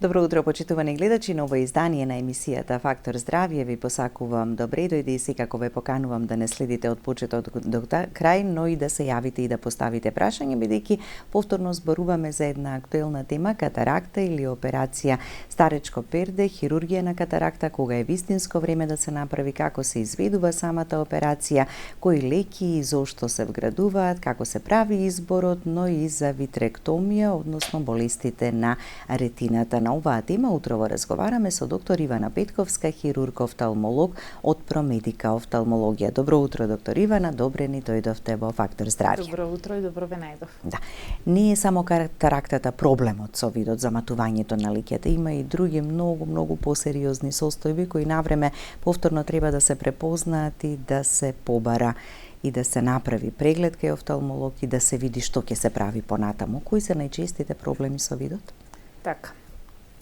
Добро утро, почитувани гледачи, ново издание на емисијата Фактор здравје. Ви посакувам добре дојде и секако ве поканувам да не следите од почеток до крај, но и да се јавите и да поставите прашање, бидејќи повторно зборуваме за една актуелна тема, катаракта или операција старечко перде, хирургија на катаракта, кога е вистинско време да се направи, како се изведува самата операција, кои леки и зошто се вградуваат, како се прави изборот, но и за витректомија, односно болестите на ретината. На оваа тема утрово разговараме со доктор Ивана Петковска, хирург-офталмолог од Промедика офталмологија. Добро утро, доктор Ивана, добре ни дојдовте во Фактор здравје. Добро утро и добро ве најдов. Да. Не е само катарактата проблемот со видот, заматувањето на лиќата, има и други многу посериозни состојби кои навреме повторно треба да се препознаат и да се побара и да се направи преглед кај офталмолог и да се види што ќе се прави понатаму. Кои се најчестите проблеми со видот? Така.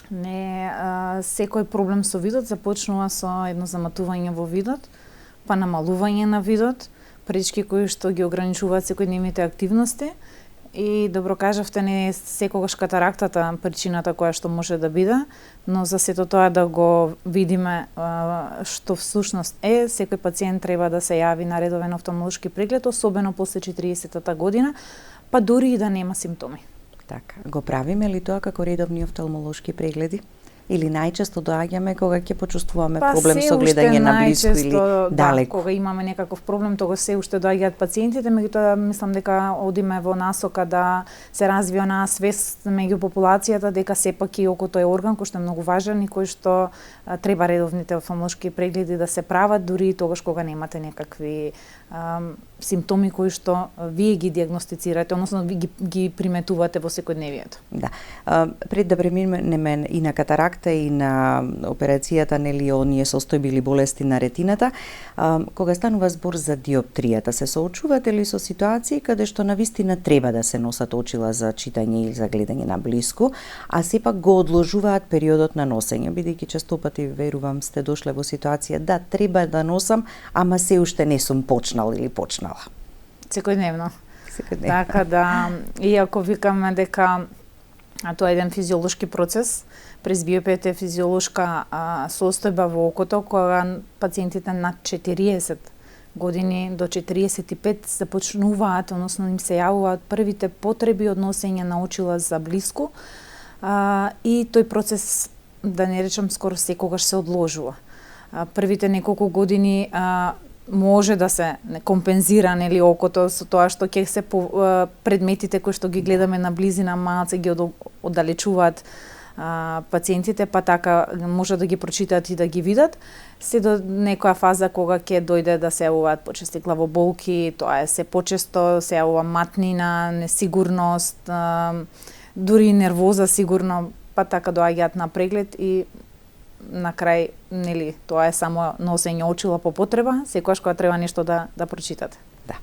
Не секој проблем со видот започнува со едно заматување во видот, па намалување на видот, пречки кои што ги ограничуваат секојдневните активности. И добро кажавте, не е секогаш катарактата причината која што може да биде, но за сето тоа да го видиме што всушност е, секој пациент треба да се јави на редовен офталмолошки преглед, особено после 40-та година, па дури и да нема симптоми. Така, го правиме ли тоа како редовни офталмолошки прегледи? Или најчесто доаѓаме кога ќе почувствуваме проблем со гледање на блиску или далеку? Кога имаме некаков проблем, тогаш се уште доаѓаат пациентите, меѓутоа мислам дека одиме во насока да се развива на свест меѓу популацијата дека сепак и окото е орган кој што е многу важен и кој што треба редовните офталмолошки прегледи да се прават, дури и тогаш кога немате некакви симптоми кои што вие ги диагностицирате, односно ги приметувате во секојдневието. Да. Пред да преминеме и на катаракта и на операцијата, нели, оние состојби или болести на ретината, кога станува збор за диоптријата, се соочувате ли со ситуации каде што навистина треба да се носат очила за читање или за гледање на блиску, а сепак го одложуваат периодот на носење, бидејќи честопати верувам сте дошле во ситуација да треба да носам, ама се уште не сум почнал или почнала. Секојдневно. Така да, иако викаме дека тоа е еден физиолошки процес, пресбиопијата е физиолошка состојба во окото, кога пациентите над 40 години до 45 започнуваат, односно им се јавуваат првите потреби од носење на очила за блиску, и тој процес, да не речам, скоро секогаш се одложува. Првите неколку години може да се компензира, нели, окото со тоа што ќе се предметите кои што ги гледаме на близина малце ги оддалечуваат пациентите, па така може да ги прочитаат и да ги видат, се до некоја фаза кога ќе дојде да се јавуваат почести главоболки, тоа е се почесто, се јавува матнина, несигурност, дури нервоза сигурно, па така доаѓаат на преглед и на крај, нели, тоа е само носење очила по потреба, секогаш кога треба нешто да прочитате. Да.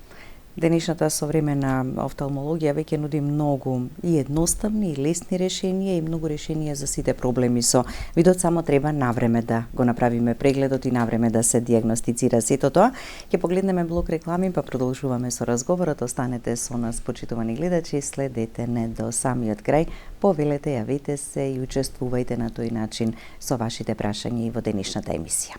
Денешната современа офталмологија веќе нуди многу и едноставни и лесни решенија и многу решенија за сите проблеми со видот, само треба навреме да го направиме прегледот и навреме да се диагностицира сето тоа. Ќе погледнеме блок реклами, па продолжуваме со разговорот. Останете со нас, почитувани гледачи, следете не до самиот крај. Повелете, јавете се и учествувајте на тој начин со вашите прашања и во денешната емисија.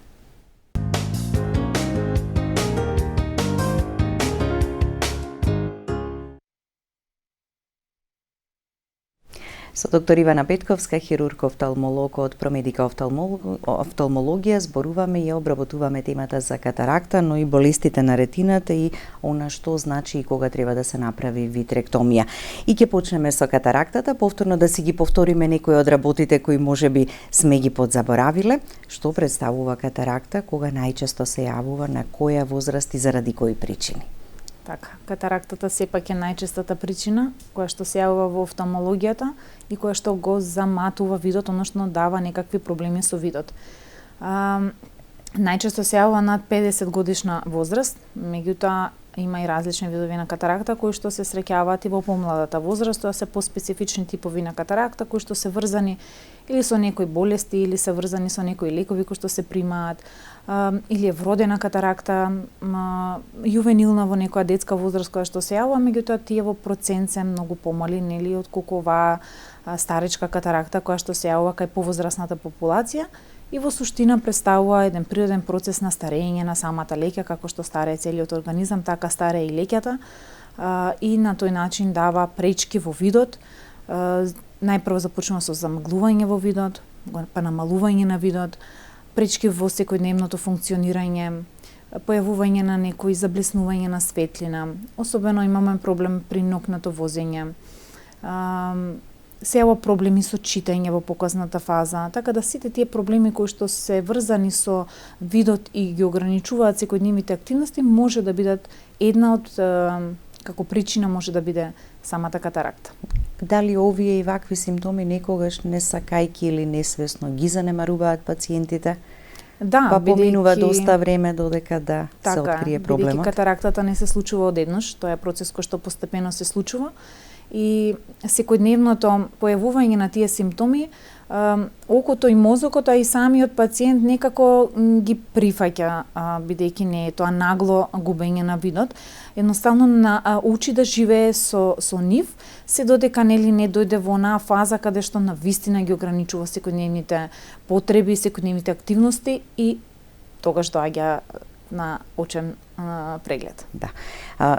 Со доктор Ивана Петковска, хирург-офталмолог од Промедика офталмологија, зборуваме и обработуваме темата за катаракта, но и болестите на ретината и она што значи и кога треба да се направи витректомија. И ќе почнеме со катарактата, повторно да си ги повториме некои од работите кои можеби сме ги подзаборавиле. Што представува катаракта, кога најчесто се јавува, на која возраст и заради кои причини? Така, катарактата сепак е најчестата причина која што се јавува во офталмологијата и која што го заматува видот, односно дава некакви проблеми со видот. Најчесто се јавува над 50 годишна возраст, меѓутоа има и различни видови на катаракта кои што се среќаваат и во помладата возраст, тоа се поспецифични типови на катаракта кои што се врзани или со некои болести или се врзани со некои лекови кои што се примаат, или е вродена катаракта, јувенилна во некоја детска возраст која што се јавува, меѓутоа тие во процент се многу помали, нели, отколку оваа старечка катаракта која што се јавува кај повозрасната популација и во суштина представува еден природен процес на старење на самата леќа, како што старее целиот организам, така старее и леќата, и на тој начин дава пречки во видот. Најпрво започнува со замглување во видот, па намалување на видот, пречки во секојдневното функционирање, појавување на некои заблеснување на светлина. Особено имаме проблем при ноќното возење. Се јава проблеми со читање во показната фаза, така да сите тие проблеми кои што се врзани со видот и ги ограничуваат секојдневните активности може да бидат една од како причина може да биде самата катаракта. Дали овие и вакви симптоми некогаш несакајки или несвесно ги занемаруваат пациентите? Да, па поминува доста време додека да се открие проблемот. Бидејќи катарактата не се случува одеднаш, тоа е процес кој што постепено се случува и секојдневното појавување на тие симптоми, окото и мозокот, а и самиот пациент некако ги прифаќа, бидејќи не е тоа нагло губење на видот. Едноставно учи да живее со нив, се додека нели не дојде во онаа фаза каде што навистина ги ограничува секојдневните потреби, секојдневните активности и тогаш доаѓа на очен преглед. Да.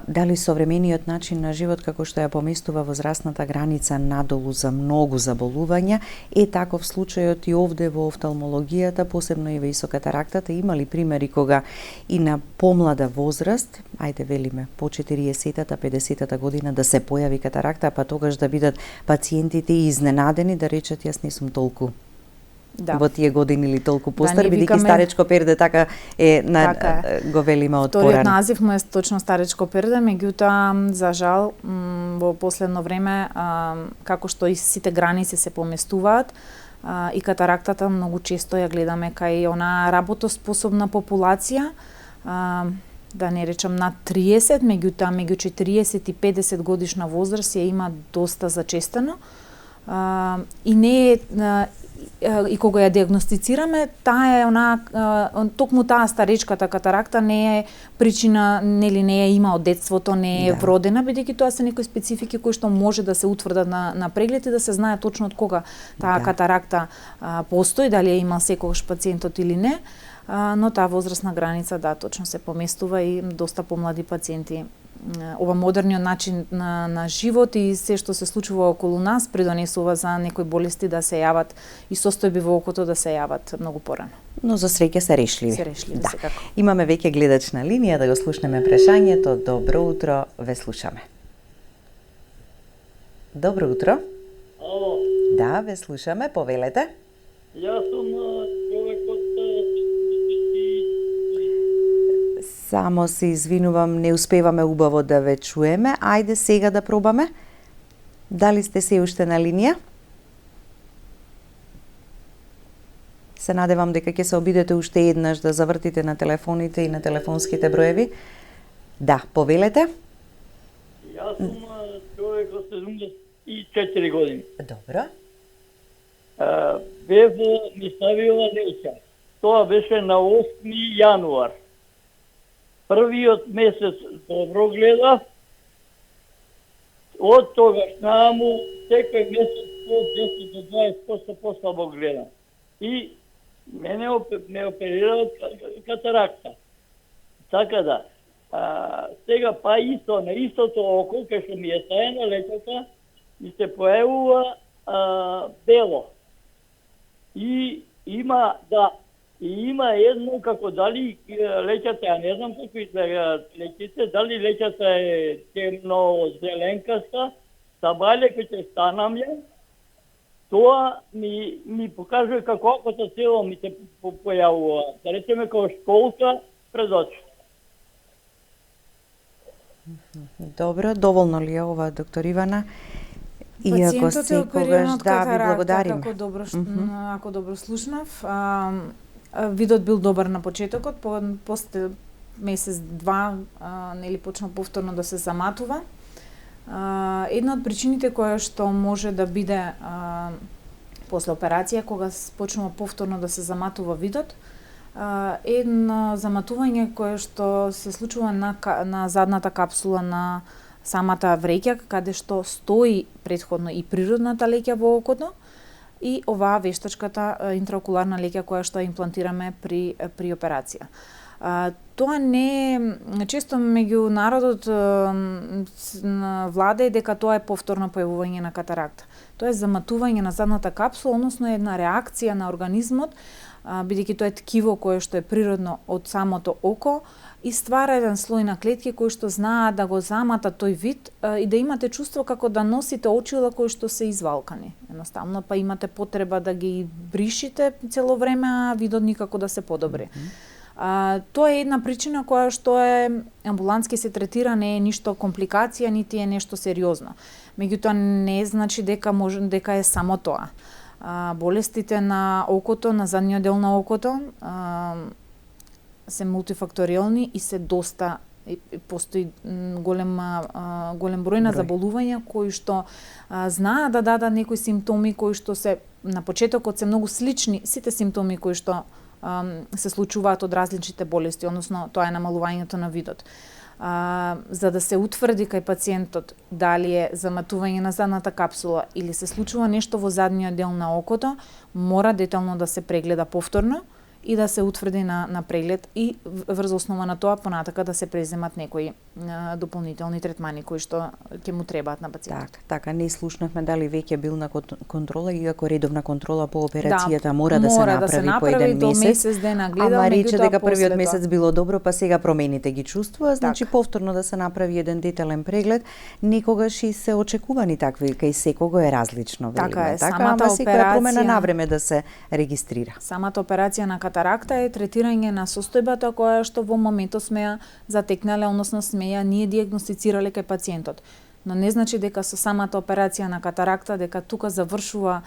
Дали современиот начин на живот, како што ја поместува возрастната граница надолу за многу заболувања, е таков случајот и овде во офталмологијата, посебно и со катарактата? Има ли примери кога и на помлада возраст, ајде велиме по 40-та, 50-та година да се појави катаракта, па тогаш да бидат пациентите изненадени да речат јас не сум толку во тие години или толку постар, бидејќи старечко перде така е го велиме од порано. Вториот назив му е точно старечко перде, меѓутоа за жал во последно време како што и сите граници се поместуваат и катарактата многу често ја гледаме кај она работоспособна популација, да не речам над 30, меѓутоа меѓу 40 и 50 годишна возраст ја има доста зачестено и не е и кога ја диагностицираме, таа е токму таа старечката катаракта не е причина, нели не ја има од детството, не е вродена, бидејќи тоа се некои специфики кои што може да се утврдат на преглед и да се знае точно од кога таа катаракта постои, дали ја има секогаш пациентот или не, но таа возрастна граница точно се поместува и доста помлади пациенти. Ова модерниот начин на живот и се што се случува околу нас придонесува за некои болести да се јават и состојби во окото да се јават многу порано. Но за среќа се решливи. Се решливи, да. секако. Имаме веќе гледач на линија, да го слушнеме прашањето. Добро утро, ве слушаме. Добро утро. Ало. Да, ве слушаме, повелете. Јас сум човек од Само се извинувам, не успеваме убаво да ве чуеме. Ајде сега да пробаме. Дали сте се уште на линија? Се надевам дека ќе се обидете уште еднаш да завртите на телефоните и на телефонските броеви. Да, повелете. Јас сум човек од 74 години. Добро. Ми ставила леќа. Тоа беше на 8 јануар. Првиот месец добро гледав, од тогаш наму секој месец од 10 до 20% послабо гледам. И мене ме оперираат катаракта. Така да, сега па исто, на истото око, кај што ми е стајана леќата, и се појавува бело. И има едно, како дали леќата, ја не знам какви леќите, дали леќата е темно зеленкаста, табале кој ќе станам ја, тоа ми покажува како окото цело ми се појавува. Да речеме како школка пред очи. Добро, доволно ли е ова, доктор Ивана? Пациентот е опериран од катаракта, ако добро слушнав. Видот бил добар на почетокот, после месец, два, нели почна повторно да се заматува. Една од причините која што може да биде после операција, кога почнува повторно да се заматува видот, едно заматување кое што се случува на задната капсула на самата вреќа, каде што стои претходно и природната леќа во окото, и оваа вештачката интраокуларна леќа која што имплантираме при операција. Тоа не често меѓу народот владе дека тоа е повторно појавување на катаракта. Тоа е заматување на задната капсула, односно една реакција на организмот, бидејќи тоа е ткиво кое што е природно од самото око и ствара еден слој на клетки кои што знаат да го замата тој вид и да имате чувство како да носите очила кои што се извалкани. Едноставно, па имате потреба да ги бришите цело време, а видот никако да се подобри. Тоа е една причина која што е амбулантски се третира, не е ништо компликација, нити е нешто сериозно. Меѓутоа не значи дека е само тоа. Болестите на окото, на задниот дел на окото, се мултифакториални и се доста постои голем број на заболувања кои што знаат да дадат некои симптоми кои што се на почетокот се многу слични, сите симптоми кои што се случуваат од различните болести, односно тоа е намалувањето на видот. За да се утврди кај пациентот дали е заматување на задната капсула или се случува нешто во задниот дел на окото, мора детално да се прегледа повторно и да се утврди на преглед и врз основа на тоа понатака да се преземат некои дополнителни третмани кои што ќе му требаат на пациентот. Така, не слушнавме дали веќе бил на контрола, иако редовна контрола по операцијата мора да се направи по еден месец. Ама рече дека првиот месец било добро, па сега промените ги чувствува, значи повторно да се направи еден детален преглед, некогаш и се очекувани такви, кај секого е различно. Така е, самата секоја промена навреме да се регистрира. Самата операција на катаракта е третирање на состојбата која што во моментот сме ја затекнале, односно сме ја ние диагностицирале кај пациентот. Но не значи дека со самата операција на катаракта дека тука завршува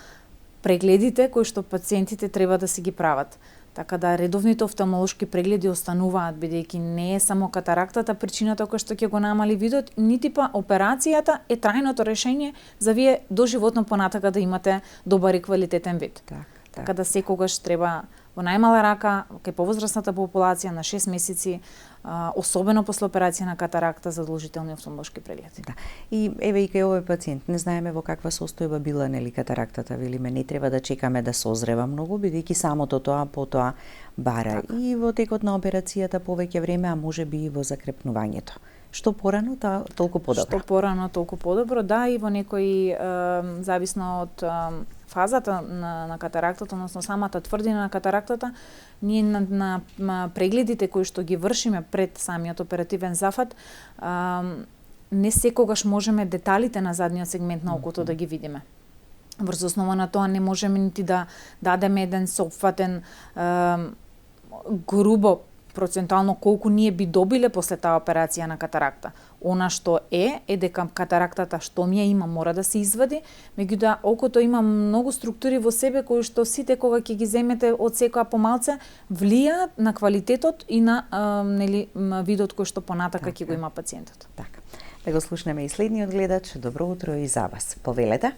прегледите кои што пациентите треба да се ги прават. Така да редовните офталмолошки прегледи остануваат, бидејќи не е само катарактата причината која што ќе го намали видот, нити па операцијата е трајното решение за вие доживотно понатака да имате добар и квалитетен вид. Така да секогаш треба во најмала рака, кај повозрасната популација на 6 месеци, особено после операција на катаракта, задолжителни офталмолошки прегледи. Да. И еве и кај овој пациент, не знаеме во каква состојба била нели катарактата, велиме не треба да чекаме да созрева многу, бидејќи самото тоа потоа бара и во текот на операцијата повеќе време, а можеби и во закрепнувањето. Што порано, толку подобро. Што порано, толку подобро, да, и во некои зависно од фазата на катарактата, односно самата тврдина на катарактата, ние на прегледите кои што ги вршиме пред самиот оперативен зафат, не секогаш можеме деталите на задниот сегмент на окото да ги видиме. Врз основа на тоа не можеме нити да дадеме еден соопфатен грубо процентуално колку ние би добиле после таа операција на катаракта. Она што е дека катарактата што ми ја има мора да се извади, меѓутоа окото има многу структури во себе кои што сите кога ќе ги земете од секоја помалце влијаат на квалитетот и на видот кој што понатака ќе го има пациентот. Така. Да го слушнеме и следниот гледач. Добро утро и за вас. Повелете.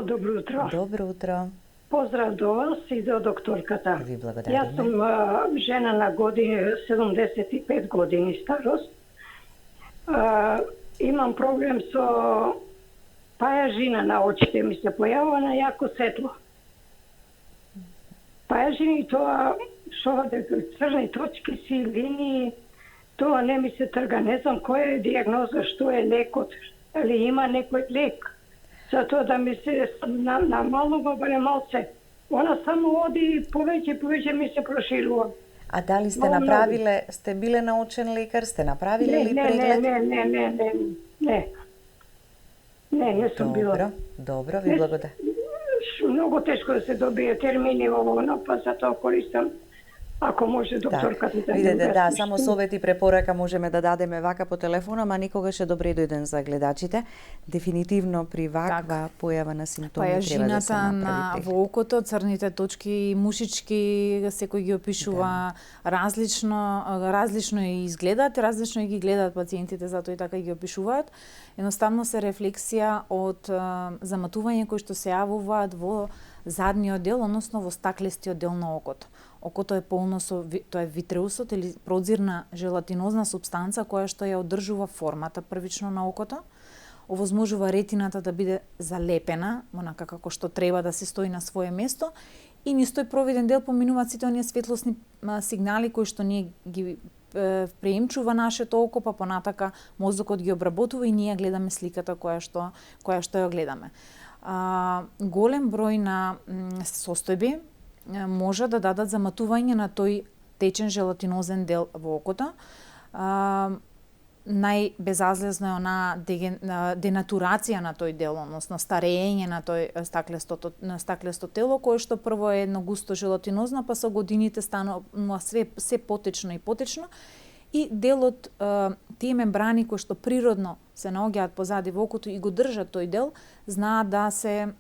Добро утро. Добро утро. Поздрав до вас и до докторката. Ви благодариме. Јас сум жена на години 75 години старост. Имам проблем со пајажина на очите, ми се појавува на јако светло. Пајажини, тоа што црни точки си, линии, тоа не ми се трга. Не знам која е диагноза, што е лекот, или има некој лек. За тоа да ми се намалува баре малце. Она само оди повеќе ми се проширува. А дали сте направиле, сте биле на очен лекар, сте направиле ли преглед? Не сум била. Добро, ви благодарам. Многу тешко да се добие термини ово, па за тоа користам Ако може докторката да видете, ми да, објасни само што. совет и препорака можеме да дадеме вака по телефона, ма никогаш е добре дојден за гледачите. Дефинитивно при ваква појава на симптоми треба да се Пајажината направи во окото, црните точки, мушички, секој ги опишува различно и изгледаат, различно и ги гледаат пациентите, затоа и така ги опишуваат. Едноставно се рефлексија од заматување кои што се јавуваат во задниот дел, односно во стаклестиот дел на окото. Окото е полно со тоа е витреусот или прозирна желатинозна супстанца која што ја одржува формата првично на окото. Овозможува ретината да биде залепена, онака како што треба да се стои на свое место, и низ тој провиден дел поминуваат сите оние светлосни сигнали кои што ние ги преемчува нашето око, па понатака мозокот ги обработува и ние гледаме сликата која што ја гледаме. Голем број на состојби може да дадат заматување на тој течен желатинозен дел во окото. Најбезазлезно е она денатурација на тој дел, односно старење на тој стаклесто тело, кое што прво е едно густо желатинозно, па со годините станува се потечно и потечно, и делот, тие мембрани кои што природно се наоѓаат позади во окото и го држат тој дел, знаат да се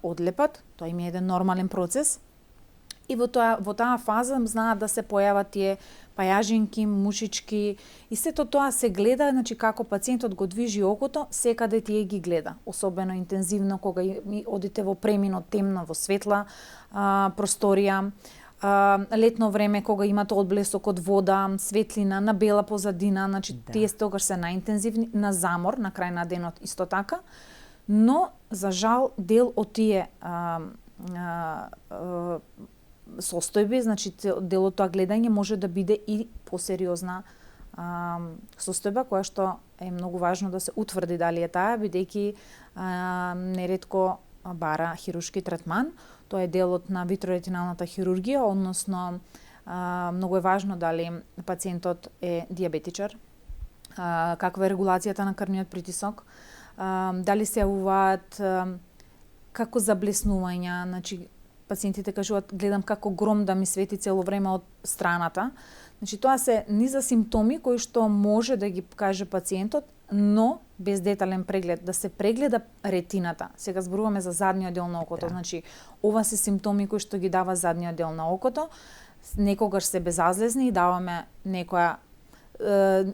одлепат, тоа им е еден нормален процес, и во таа фаза знаат да се појават тие пајажинки, мушички, и сето тоа се гледа, значи како пациентот го движи окото, секаде тие ги гледа, особено интензивно кога одите во премино темно, во светла просторија, летно време кога имате одблесок од вода, светлина на бела позадина, значи тие тогаш се најинтензивни, на замор на крај на денот исто така, но за жал дел од тие состојби, значи делот тоа гледање може да биде и посериозна состојба која што е многу важно да се утврди дали е таа, бидејќи неретко бара хируршки третман. Тоа е делот на витроретиналната хирургија, односно многу е важно дали пациентот е диабетичар, каква е регулацијата на крвниот притисок, дали се јавуваат како заблеснувања, значи пациентите кажуваат гледам како гром да ми свети цело време од страната. Значи тоа се низа симптоми кои што може да ги каже пациентот, но без детален преглед, да се прегледа ретината. Сега зборуваме за задниот дел на окото, значи ова се симптоми кои што ги дава задниот дел на окото. Некогаш се безазлезни и даваме некоја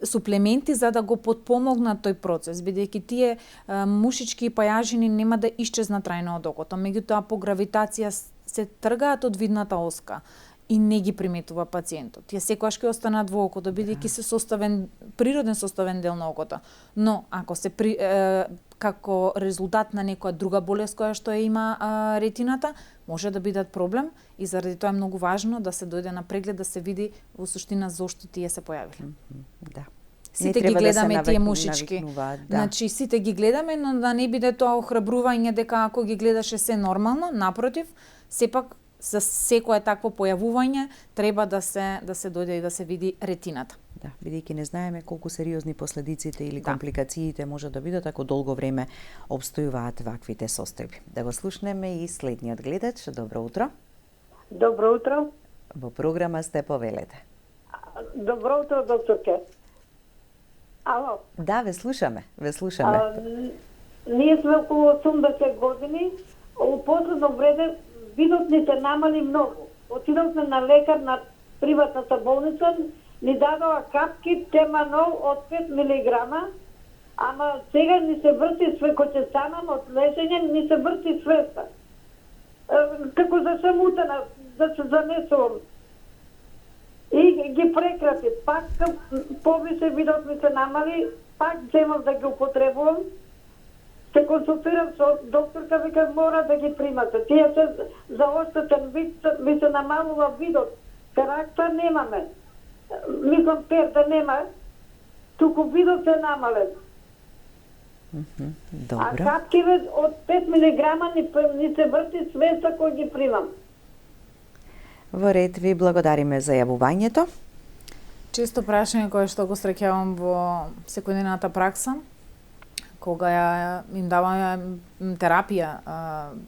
суплементи за да го потпомогнат тој процес, бидејќи тие мушички и пајажини нема да исчезнат трајно од окото, меѓутоа по гравитација се тргаат од видната оска и не ги приметува пациентот. Тие секогаш ќе останат во окото, бидејќи се природен составен дел на окото. Но ако се како резултат на некоја друга болест која што има ретината, може да бидат проблем и заради тоа е многу важно да се дојде на преглед да се види во суштина зошто тие се појавиле. Да. Сите ги гледаме тие мушички. Значи сите ги гледаме, но да не биде тоа охрабрување дека ако ги гледаше се нормално, напротив, сепак за секое такво појавување треба да се дојде и да се види ретината. Да, бидејќи не знаеме колку сериозни последиците или компликациите може да бидат ако долго време обстојуваат ваквите состојби. Да го слушнеме и следниот гледач. Добро утро. Добро утро. Во програма сте, повелете. Добро утро, докторке. Ало. Да, ве слушаме. Ние сме околу 80 години. У последно време видот ни се намали многу. Отидовме на лекар на приватната болница, ни дадоа капки теманол од 5 милиграма, ама сега ни се врти све, кој ќе станам од лежење, ни се врти свеста. Како да се мутена, да се занесувам. И ги прекрати. Пак повише видот ми се намали, пак земав да ги употребувам. Се консултирам со докторка, вика мора да ги примате. Тие се за остатен вид ми се намалува видот. Карактер немаме. Мислам перда нема. Туку видот се намален. Добро. А капкиве од 5 милиграма ни се врти свеста кој ги примам. Во ред, ви благодариме за јавувањето. Често прашање кое што го среќавам во секојдневната пракса, кога им даваме терапија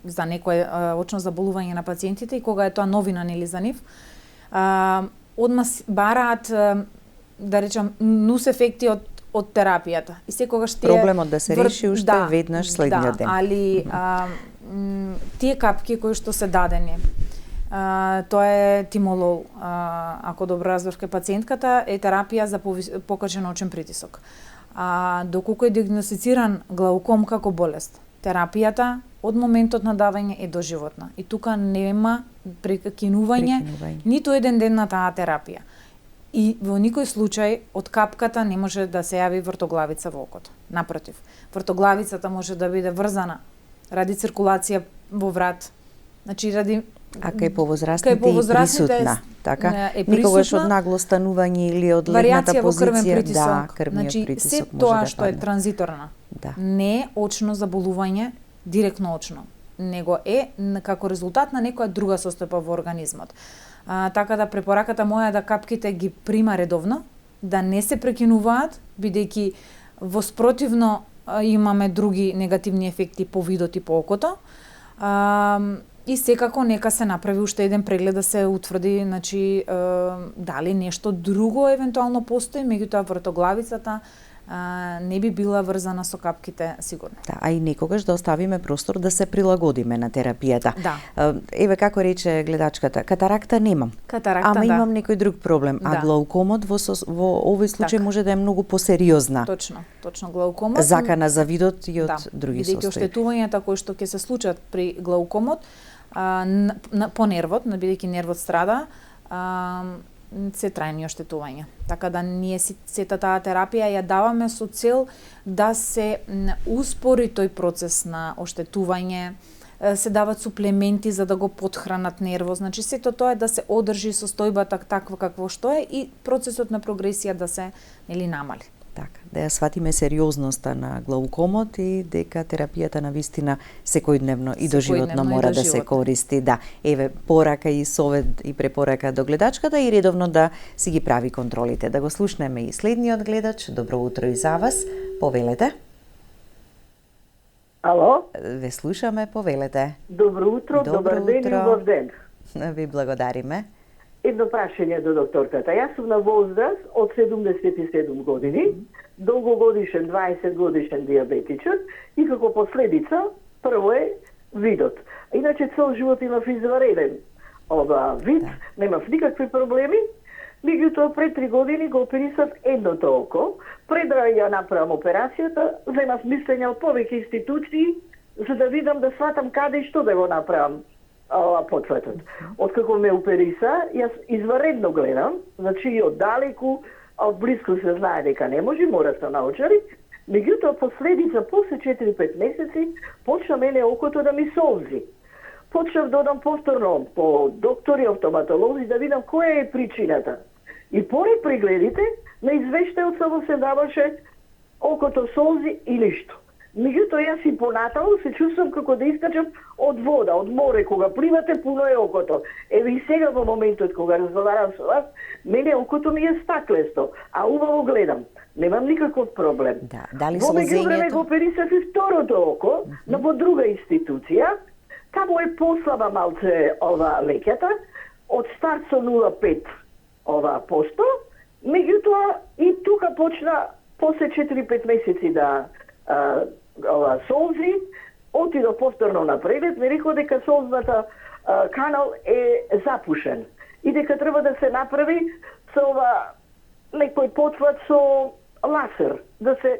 за некое очно заболување на пациентите и кога е тоа новина нели за нив, одма бараат, да речам, нус ефекти од терапијата. И секогаш тие проблемот да се реши уште веднаш следниот ден. Али тие капки кои што се дадени, тоа е тимолол, ако добро разбрав кај пациентката, е терапија за покачен очен притисок. Доколку е диагностициран глауком како болест, терапијата од моментот на давање е доживотна. И тука нема прекинување ниту еден ден на таа терапија. И во никој случај од капката не може да се јави вртоглавица во окото. Напротив, вртоглавицата може да биде врзана ради циркулација во врат. Значи ради кај повозрастните присутна, така? Никогаш од нагло станување или од легната позиција, варијација во крвен притисок. Да, крвниот значи, притисок се може тоа да што е падне. транзиторно, не е очно заболување, директно очно, него е како резултат на некоја друга состојба во организмот. Така да препораката моја е да капките ги прима редовно, да не се прекинуваат, бидејќи во спротивно имаме други негативни ефекти по видот и по окото. И секако нека се направи уште еден преглед да се утврди, значи, дали нешто друго евентуално постои, меѓутоа вртоглавицата не би била врзана со капките сигурно. Да, а и некогаш да оставиме простор да се прилагодиме на терапијата. Да. Еве како рече гледачката, катаракта немам. Ама имам некој друг проблем, а глаукомот во овој случај може да е многу посериозна. Точно глаукомот. Закана за видот и од други состојби. Бидејќи оштетувањата кои што ќе се случат при глаукомот по нервот, бидејќи нервот страда, се трајни оштетувања. Така да ние сета таа терапија ја даваме со цел да се успори тој процес на оштетување, се дават суплементи за да го потхранат нервот. Значи сето тоа е да се одржи состојбата таква какво што е и процесот на прогресија да се намали. Така, да ја сватиме сериозноста на глаукомот и дека терапијата на вистина секојдневно и доживотно мора да се користи. Да, еве порака и совет и препорака до гледачката и редовно да си ги прави контролите. Да го слушнеме и следниот гледач. Добро утро и за вас. Повелете. Ало? Ве слушаме, повелете. Добро утро, добар ден и убав ден. Ви благодариме. Едно прашање до докторката. Јас сум на возраст од 77 години, долгогодишен 20 годишен диабетичен и како последица прво е видот. Иначе цел живот имав извареден вид, немав никакви проблеми. Меѓутоа пред 3 години го оперисав едното око. Пред да ја направам операцијата, земав мислење од повеќе институции за да видам да сватам каде и што да го направам. Потфатот. Откако ме опериса, јас изваредно гледам, значи и од далеку, од близко се знае дека не може, мора се научари. Меѓутоа последица после 4-5 месеци почна мене окото да ми солзи. Почнав да одам повторно по доктори, офтоматолози да видам која е причината. И поред прегледите на извештајот само се даваше окото солзи и ништо. Меѓутоа јас и понатаму се чувствам како да искачам од вода, од море, кога пливате пуно е окото. Еве и сега во моментот кога разговарам со вас, мене окото ми е стаклесто, а убаво гледам. Немам никаков проблем. Да, дали во меѓувреме го оперисав и второто око, но во друга институција. Таму е послаба малце лекјата, од старт со 0,5 посто. Меѓутоа и тука почна после 4-5 месеци да солзи, отидо повторно на преглед, ми рекол дека солзната канал е запушен и дека треба да се направи со некој потват со ласер, да се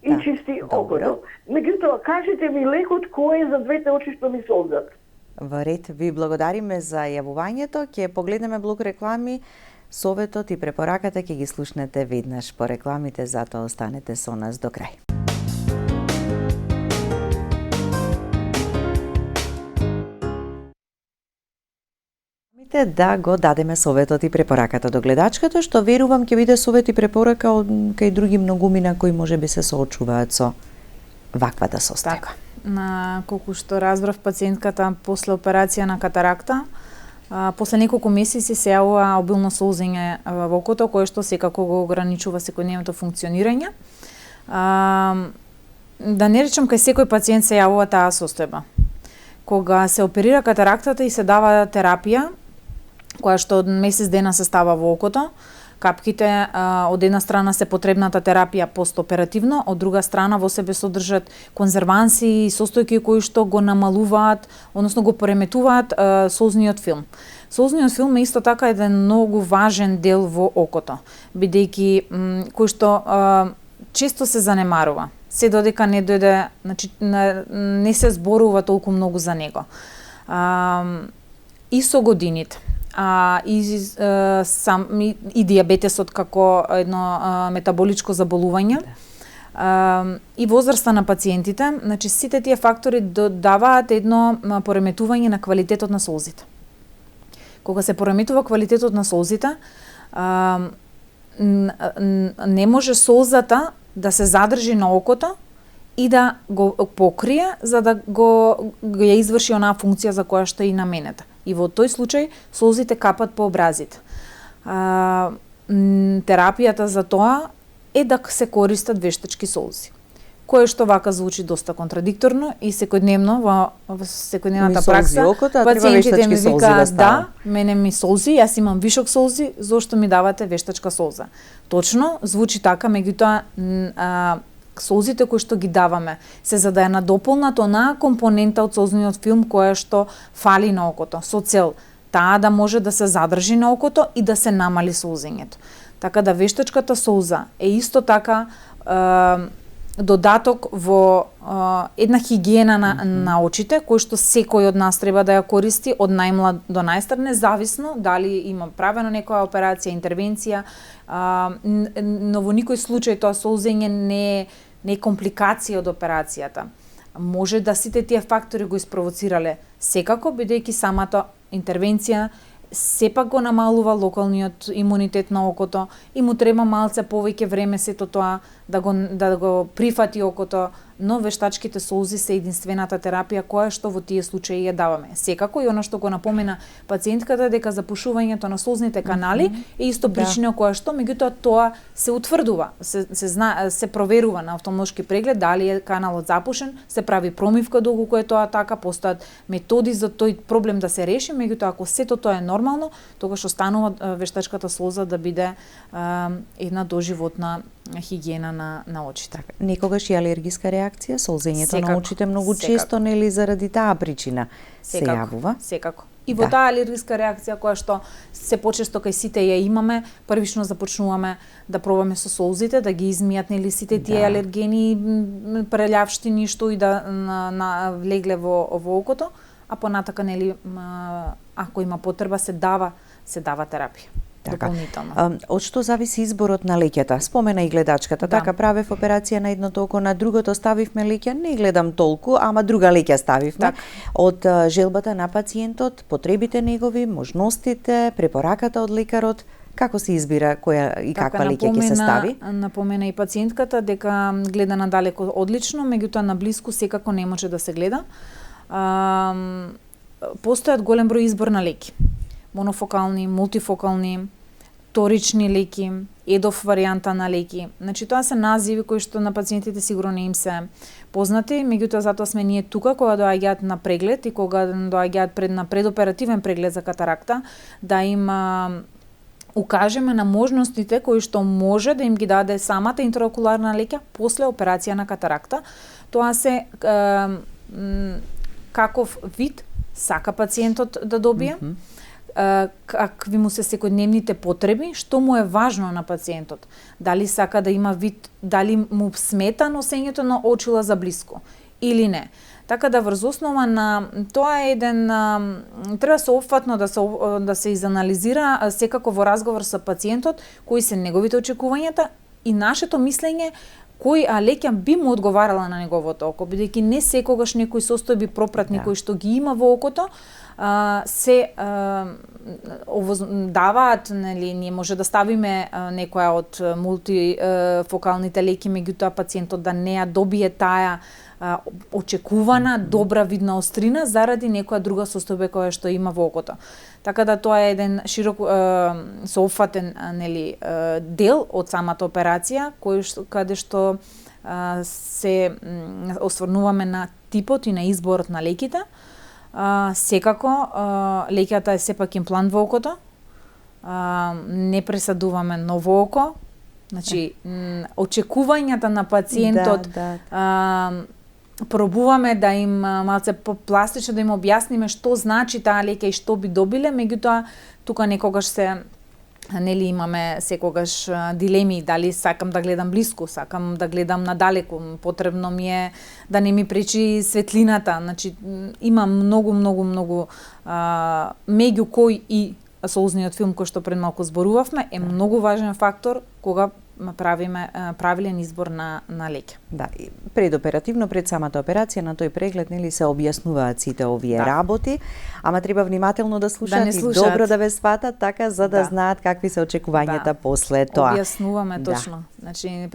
изчисти окото. Меѓутоа, кажете ми лекот кој е за двете очи што ми солзат. Во ред, ви благодариме за јавувањето, ќе погледнеме блок реклами, советот и препораката ќе ги слушнете веднаш по рекламите, затоа останете со нас до крај. Да го дадеме советот и препораката до гледачката, што верувам ќе биде совет и препорака од кај други многумина кои можеби се соочуваат со ваквата состојба. Така, колку што разбрав пациентката после операција на катаракта, после неколку месеци се јавува обилно солзење во окото, кое што секако го ограничува секојдневното функционирање. Да не речам кај секој пациент се јавува таа состојба. Кога се оперира катарактата и се дава терапија, која што од месец дена се става во окото. Капките од една страна се потребната терапија постоперативно, од друга страна во себе содржат конзерванси и состојки кои што го намалуваат, односно го пореметуваат солзниот филм. Солзниот филм е исто така еден многу важен дел во окото, бидејќи кој што често се занемарува, се додека не дојде, значи не се зборува толку многу за него. И со годините, и дијабетесот како едно метаболичко заболување, и возраста на пациентите, значи сите тие фактори додаваат едно пореметување на квалитетот на солзите. Кога се пореметува квалитетот на солзите, не може солзата да се задржи на окото и да го покрие за да го ја изврши онаа функција за која што е и наменета. И во тој случај солзите капат по образите. Терапијата за тоа е да се користат вештачки солзи, кое што вака звучи доста контрадикторно и секојдневно во секојдневната пракса пациентите ми викаат да, мене ми солзи, јас имам вишок солзи, зошто ми давате вештачка солза? Точно звучи така, меѓутоа солзите кои што ги даваме се за да ја надополнат онаа компонента од солзниот филм која што фали на окото, со цел таа да може да се задржи на окото и да се намали солзењето. Така да вештачката солза е исто така додаток во една хигиена на очите, кој што секој од нас треба да ја користи од најмлад до најстар, независно дали има правено некоја операција, интервенција, но во никој случај тоа солзење не е компликација од операцијата. Може да сите тие фактори го испровоцирале секако, бидејќи самата интервенција сепак го намалува локалниот имунитет на окото и му треба малце повеќе време сето тоа да го прифати окото, но вештачките солзи се единствената терапија која што во тие случаи ја даваме. Секако и она што го напомена пациентката дека запушувањето на солзните канали е исто причина која што меѓутоа тоа се утврдува, се проверува на офталмолошки преглед дали е каналот запушен, се прави промивка доколку е тоа така, постојат методи за тој проблем да се реши, меѓутоа ако сето тоа е нормално, тогаш останува вештачката солза да биде една доживотна хигиена на очите. Некогаш и алергиска реакција, солзењето на очите многу често, нели, заради таа причина се јавува? Секако. И во таа алергиска реакција која што се почесто кај сите ја имаме, првично започнуваме да пробаме со солзите, да ги измијат нели сите тие алергени прелјавштини што и да влегле во окото, а понатака нели ако има потреба се дава терапија. Така. Од што зависи изборот на леќата? Спомена и гледачката, така правев операција на едното око, на другото ставивме леќа, не гледам толку, ама друга леќа ставивме. Од желбата на пациентот, потребите негови, можностите, препораката од лекарот, како се избира која и каква леќа ќе се стави? Напомена и пациентката дека гледа надалеко одлично, меѓутоа на блиску секако не може да се гледа. Постојат голем број избор на леки. Монофокални, мултифокални, торични леки, едов варијанта на леки. Значи тоа се називи кои што на пациентите сигурно не им се познати, меѓутоа затоа сме ние тука кога доаѓаат на преглед и кога доаѓаат на предоперативен преглед за катаракта, да им укажеме на можностите кои што може да им ги даде самата интраокуларна леќа после операција на катаракта. Тоа се каков вид сака пациентот да добие, какви му се секојдневните потреби, што му е важно на пациентот. Дали сака да има вид, дали му смета носењето на очила за блиско или не. Така да врз основа на тоа е еден треба соопфатно да се изанализира секако во разговор со пациентот кои се неговите очекувањата и нашето мислење кој леќа би му одговарала на неговото око, бидејќи не секогаш некои состојби пропратни кои што ги има во окото се даваат, нели, ние може да ставиме некоја од мултифокалните леки, меѓутоа пациентот да не ја добие таа очекувана добра видна острина заради некоја друга состојба која што има во окото. Така да тоа е еден широк соопфатен нели дел од самата операција каде што се осврнуваме на типот и на изборот на леките. Секако леќата е сепак имплант во окото, не пресадуваме ново око, значи очекувањата на пациентот пробуваме да им малце попластично да им објасниме што значи таа лека и што би добиле, меѓутоа тука некогаш се имаме секогаш дилеми дали сакам да гледам блиску, сакам да гледам надалеку, потребно ми е да не ми пречи светлината, значи има многу меѓу кој и солзниот филм кој што пред малку зборувавме е многу важен фактор кога правиме правилен избор на леки. Да, предоперативно пред самата операција на тој преглед нели се објаснуваат сите овие работи, ама треба внимателно да слушаат и добро да ве сватат така за да знаат какви се очекувањата после тоа. Објаснуваме точно. Значи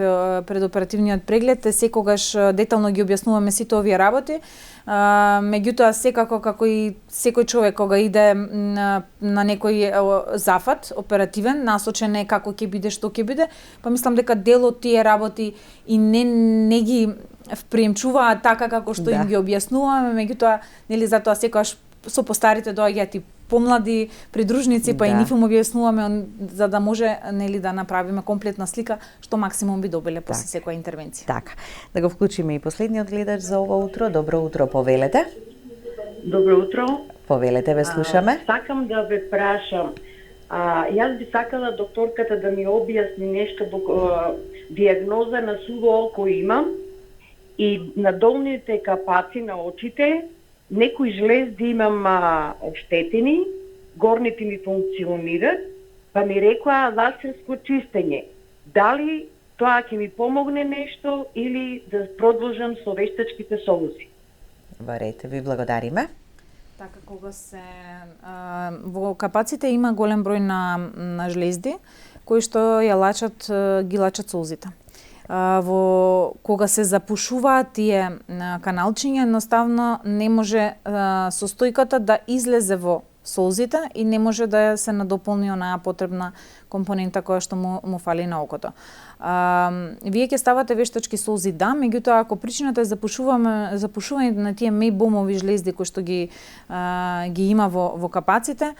предоперативниот преглед е секогаш детално ги објаснуваме сите овие работи. Меѓутоа секако како и секој човек кога иде на некој зафат оперативен, насочен е како ќе биде, што ќе биде, па мислам дека дел од тие работи и не ги приемчуваат така како што им ги објаснуваме, меѓутоа нели затоа секогаш со постарите доаѓаат и помлади придружници, па и нив им објаснуваме за да може нели да направиме комплетна слика што максимум би добиле после секоја интервенција. Така. Да го вклучиме и последниот гледач за ова утро. Добро утро, повелете. Добро утро. Повелете, ве слушаме. Сакам да ве прашам. Јас би сакала докторката да ми објасни нешто диагноза на суво око имам и на долните капаци на очите некои жлезди имам оштетени, горните ми функционират, па ми рекоа лазерско чистење. Дали тоа ќе ми помогне нешто или да продолжам со вештачките солзи? Варете, ви благодариме. Така, кога се во капаците има голем број на жлезди кои што ги лачат солзите. Кога се запушуваат тие каналчиња, едноставно не може состојката да излезе во солзите и не може да се надополни онаа потребна компонента која што му фали на окото. Вие ќе ставате вештачки солзи, да, меѓутоа ако причината е запушување на тие мејбомови жлезди кои што ги има во капаците,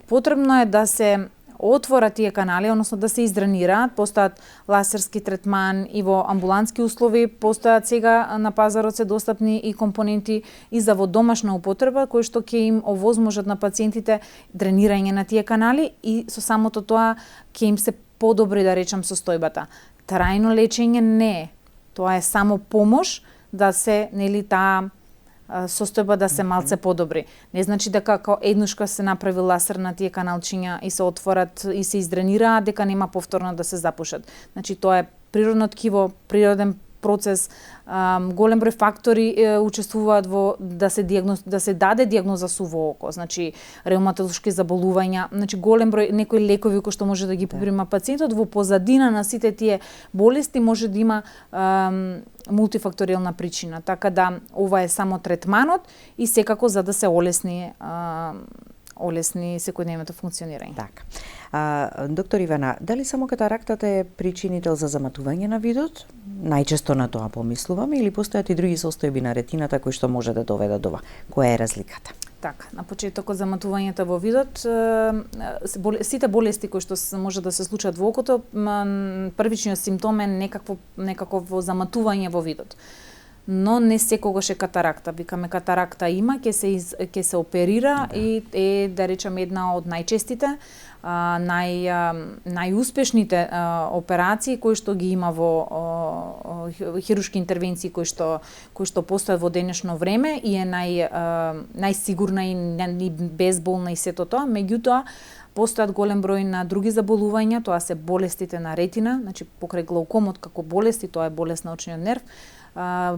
потребно е да се отворат тие канали, односно да се издренираат, постојат лазерски третман и во амбулантски услови, постојат сега на пазарот се достапни и компоненти и за во домашна употреба кои што ќе им овозможат на пациентите дренирање на тие канали и со самото тоа ќе им се подобри, да речам, состојбата. Трајно лечење не е. Тоа е само помош да се нели таа состојба да се малце подобри. Не значи дека како еднушка се направи лазер на тие каналчиња и се отворат и се издренираат дека нема повторно да се запушат. Значи тоа е природно ткиво, природен процес, голем број фактори учествуваат во да се даде диагноза суво око, значи реуматолошки заболувања, значи голем број некои лекови кои што може да ги поприма пациентот, во позадина на сите тие болести може да има мултифакторијална причина, така да ова е само третманот и секако за да се олесни секојдневното функционирање. Така. Доктор Ивана, дали само катарактата е причинител за заматување на видот? Најчесто на тоа помислуваме или постојат и други состојби на ретината кои што може да доведат до ова? Која е разликата? Така, на почетокот заматувањето во видот, сите болести кои што може да се случат во окото, првичниот симптом е некакво заматување во видот. Но не секогаш е катаракта. Викаме катаракта има, ќе се оперира и е, да речем, една од најчестите, најуспешните операции кои што ги има во хируршки интервенции кои што постојат во денешно време и е најсигурна и безболна и сето тоа, меѓутоа постојат голем број на други заболувања, тоа се болестите на ретина, значи покрај глаукомот како болести, тоа е болест на очниот нерв,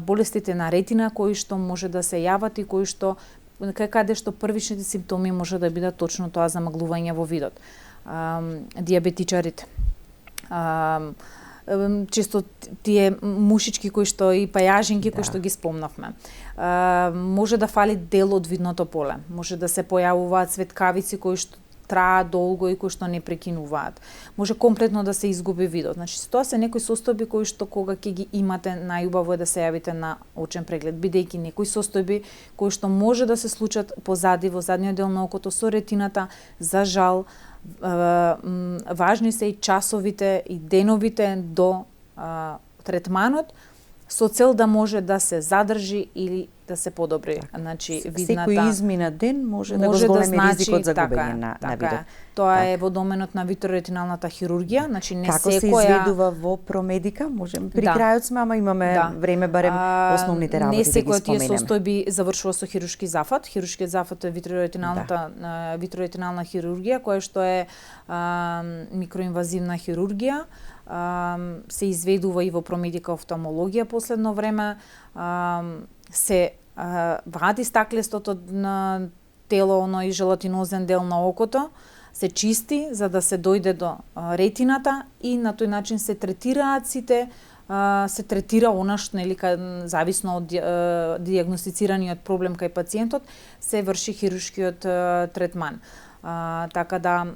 болестите на ретина кои што може да се јават и кои што каде што првичните симптоми може да бидат точно тоа замаглување во видот. Диабетичарите. Често тие мушички кои што и пајажинки кои што ги спомнавме. Може да фали дел од видното поле. Може да се појавуваат светкавици кои што траат долго и кои што не прекинуваат. Може комплетно да се изгуби видот. Значи, тоа се некои состојби кои што кога ќе ги имате, најубаво е да се јавите на очен преглед, бидејќи некои состојби кои што може да се случат позади, во задниот дел на окото со ретината, за жал, Важни се и часовите и деновите до третманот, со цел да може да се задржи или да се подобри. Значи, видната... Секој изминат ден може да го зголеми ризикот за губење на видот. Тоа е во доменот на витроретиналната хирургија, значи не како секоја... се изведува во промедика? Можем при крајот сме, ама имаме време барем основните работи не да ги секој тие споменеме. состојби завршува со хируршки зафат. Хируршкиот зафат е витроретинална хирургија, која што е микроинвазивна хирургија. Се изведува и во промедика офталмологија последно време. Се вади стаклестото на тело, оној желатинозен дел на окото, се чисти за да се дојде до ретината и на тој начин се третираат сите, се третира онаш, нели, зависно од дијагностицираниот проблем кај пациентот, се врши хируршкиот третман. Така да,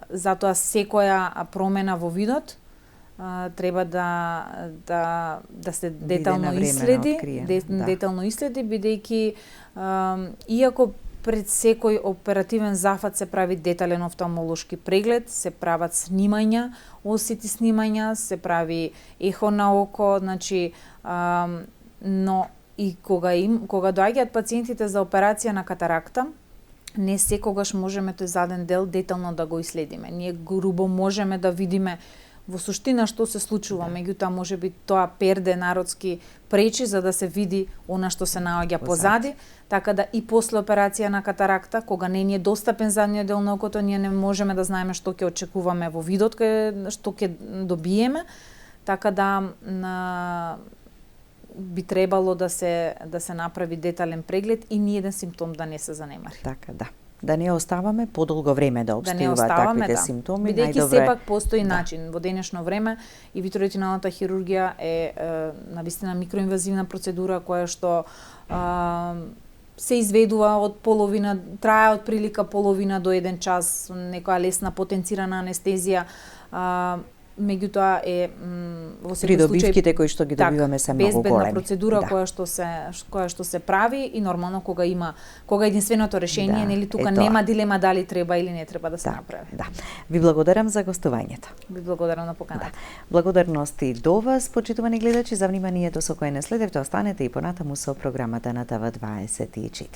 затоа секоја промена во видот треба да се детално иследи, детално иследи, бидејќи иако пред секој оперативен зафат се прави детален офталмолошки преглед, се прават снимања, осети снимања, се прави ехо на око, значи, но и кога доаѓаат пациентите за операција на катаракта, не секогаш можеме тој заден дел детално да го иследиме. Ние грубо можеме да видиме во суштина што се случува, меѓутоа можеби тоа перде народски пречи за да се види она што се наоѓа позади, така да и после операција на катаракта, кога не ни е достапен задниот дел на окото, ние не можеме да знаеме што ќе очекуваме во видот, што ќе добиеме, така да би требало да се направи детален преглед и ни еден симптом да не се занемари. Така, да. Да не оставаме подолго време да обстојуваат таквите симптоми. Бидејќи сепак постои начин. Во денешно време и витроретиналната хирургија е навистина микроинвазивна процедура која што се изведува од половина, трае од прилика половина до 1 час, некоја лесна потенцирана анестезија, меѓутоа е во секој случај придобивките кои што ги добиваме се многу големи. Безбедна процедура која што се прави и нормално кога единственото решение, нели тука нема дилема дали треба или не треба да се направи. Да. Ви благодарам за гостувањето. Ви благодарам на поканата. Благодарности до вас, почитувани гледачи, за вниманието со кое не следевте. Останете и понатаму со програмата на ТВ24.